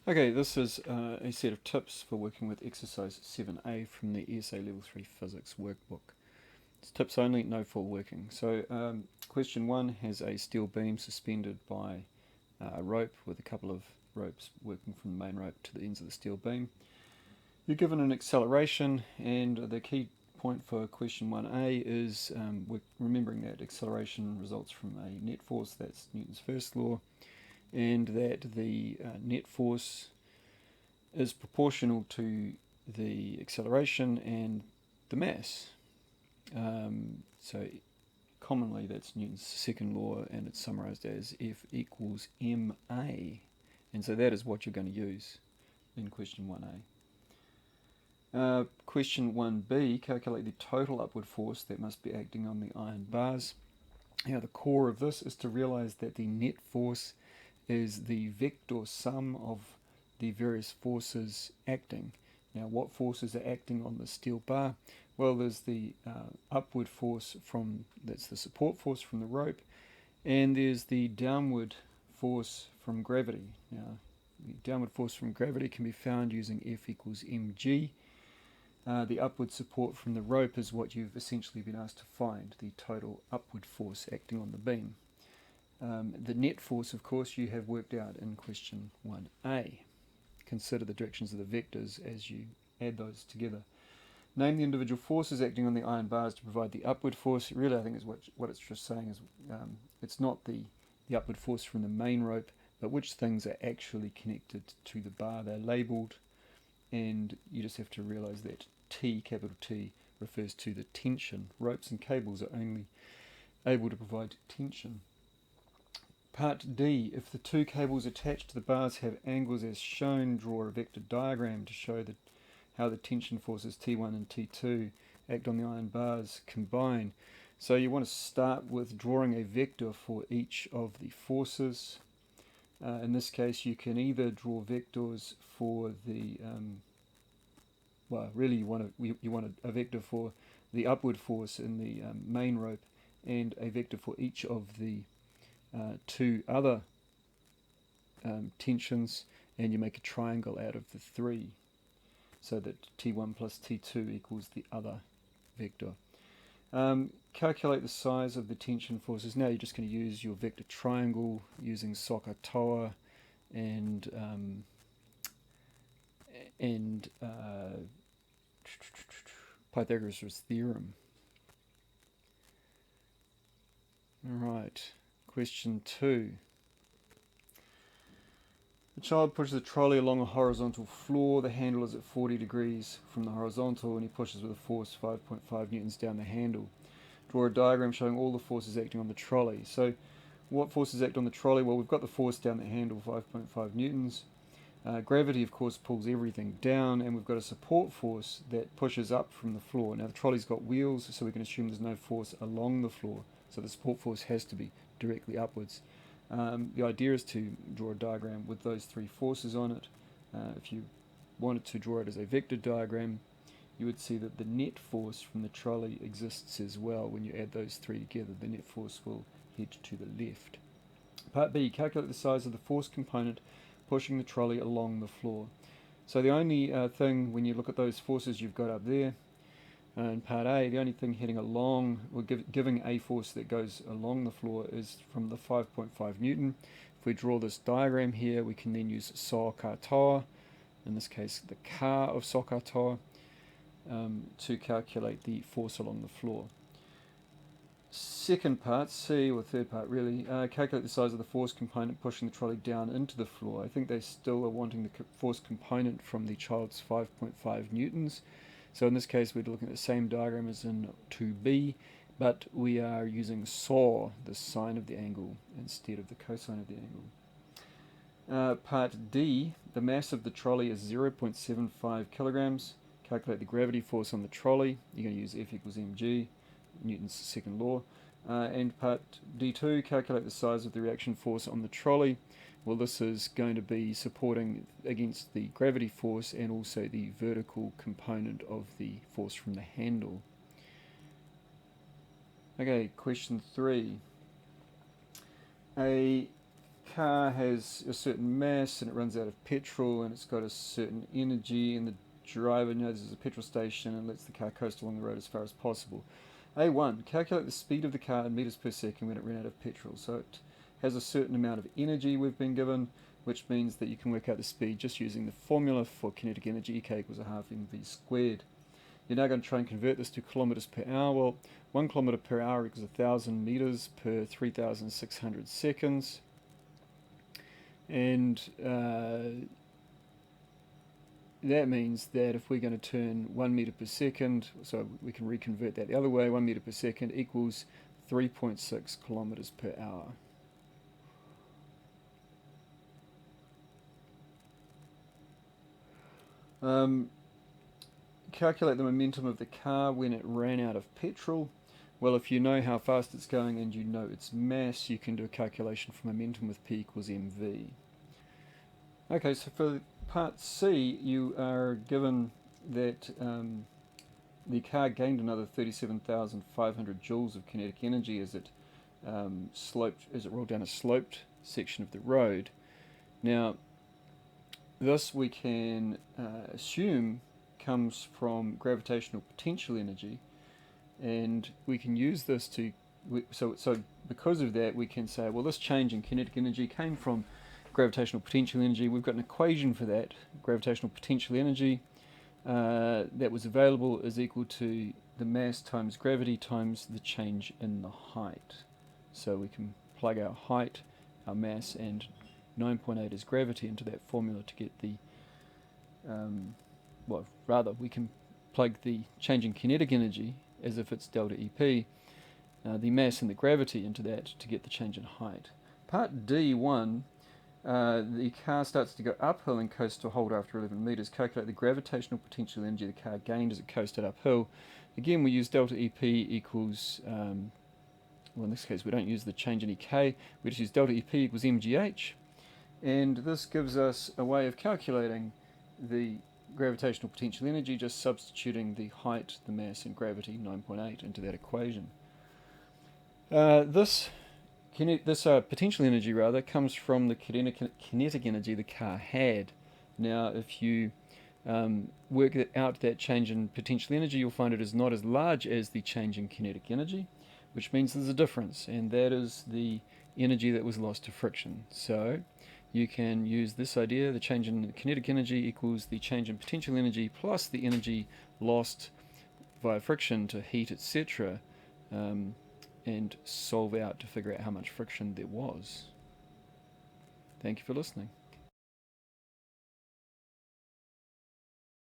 Okay, this is a set of tips for working with exercise 7a from the ESA Level 3 Physics workbook. It's tips only, no full working. So question 1 has a steel beam suspended by a rope with a couple of ropes working from the main rope to the ends of the steel beam. You're given an acceleration, and the key point for question 1a is we're remembering that acceleration results from a net force, that's Newton's first law, and that the net force is proportional to the acceleration and the mass. So commonly that's Newton's second law, and it's summarized as F equals ma, and so that is what you're going to use in question 1a. Question 1b, calculate the total upward force that must be acting on the iron bars. Now the core of this is to realize that the net force is the vector sum of the various forces acting. Now what forces are acting on the steel bar? Well, there's the upward force that's the support force from the rope, and there's the downward force from gravity. Now the downward force from gravity can be found using F equals mg. The upward support from the rope is what you've essentially been asked to find, the total upward force acting on the beam. The net force, of course, you have worked out in question 1a. Consider the directions of the vectors as you add those together. Name the individual forces acting on the iron bars to provide the upward force. Really, I think is what it's just saying is it's not the upward force from the main rope, but which things are actually connected to the bar. They're labelled, and you just have to realise that T, capital T, refers to the tension. Ropes and cables are only able to provide tension. Part D, if the two cables attached to the bars have angles as shown, draw a vector diagram to show how the tension forces T1 and T2 act on the iron bars combine. So you want to start with drawing a vector for each of the forces. In this case, you can either draw vectors for the you want a vector for the upward force in the main rope, and a vector for each of the two other tensions, and you make a triangle out of the three, so that T1 plus T2 equals the other vector. Calculate the size of the tension forces. Now you're just going to use your vector triangle using SOHCAHTOA and Pythagoras' theorem. Alright, question 2. The child pushes the trolley along a horizontal floor. The handle is at 40 degrees from the horizontal, and he pushes with a force 5.5 newtons down the handle. Draw a diagram showing all the forces acting on the trolley. So what forces act on the trolley? Well, we've got the force down the handle, 5.5 newtons. Gravity, of course, pulls everything down, and we've got a support force that pushes up from the floor. Now the trolley's got wheels, so we can assume there's no force along the floor, so the support force has to be directly upwards. The idea is to draw a diagram with those three forces on it. If you wanted to draw it as a vector diagram, you would see that the net force from the trolley exists as well. When you add those three together, the net force will head to the left. Part B, calculate the size of the force component pushing the trolley along the floor. So the only thing, when you look at those forces you've got up there, in part A, the only thing heading along, or giving a force that goes along the floor, is from the 5.5 Newton. If we draw this diagram here, we can then use SOHCAHTOA, in this case the car of SOHCAHTOA, to calculate the force along the floor. Second part, C, or third part really, calculate the size of the force component pushing the trolley down into the floor. I think they still are wanting the force component from the child's 5.5 newtons. So in this case we're looking at the same diagram as in 2b, but we are using SOH, the sine of the angle, instead of the cosine of the angle. Part D, the mass of the trolley is 0.75 kilograms. Calculate the gravity force on the trolley. You're going to use F equals mg, Newton's second law. And part D2, calculate the size of the reaction force on the trolley. Well, this is going to be supporting against the gravity force and also the vertical component of the force from the handle. Okay, question 3. A car has a certain mass and it runs out of petrol and it's got a certain energy, and the driver knows there's a petrol station and lets the car coast along the road as far as possible. A1, calculate the speed of the car in meters per second when it ran out of petrol. So it has a certain amount of energy we've been given, which means that you can work out the speed just using the formula for kinetic energy, EK equals a half mv squared. You're now going to try and convert this to kilometers per hour. Well, 1 kilometer per hour equals 1,000 meters per 3,600 seconds. And that means that if we're going to turn 1 meter per second, so we can reconvert that the other way, 1 meter per second equals 3.6 kilometers per hour. Calculate the momentum of the car when it ran out of petrol. Well, if you know how fast it's going and you know its mass, you can do a calculation for momentum with P equals mv. Okay, so for part C, you are given that the car gained another 37,500 joules of kinetic energy as it rolled down a sloped section of the road. Now, this we can assume comes from gravitational potential energy, and we can use this to so because of that we can say, well, this change in kinetic energy came from gravitational potential energy. We've got an equation for that. Gravitational potential energy that was available is equal to the mass times gravity times the change in the height. So we can plug our height, our mass, and 9.8 is gravity into that formula to get the we can plug the change in kinetic energy as if it's delta EP, the mass and the gravity into that to get the change in height. Part D1, the car starts to go uphill and coasts to a halt after 11 meters. Calculate the gravitational potential energy the car gained as it coasted uphill. Again, we use delta EP equals, well, in this case we don't use the change in EK, we just use delta EP equals mgh, and this gives us a way of calculating the gravitational potential energy, just substituting the height, the mass, and gravity, 9.8, into that equation. This potential energy comes from the kinetic energy the car had. Now, if you work out that change in potential energy, you'll find it is not as large as the change in kinetic energy, which means there's a difference, and that is the energy that was lost to friction. So you can use this idea: the change in kinetic energy equals the change in potential energy plus the energy lost via friction to heat, etc., and solve out to figure out how much friction there was. Thank you for listening.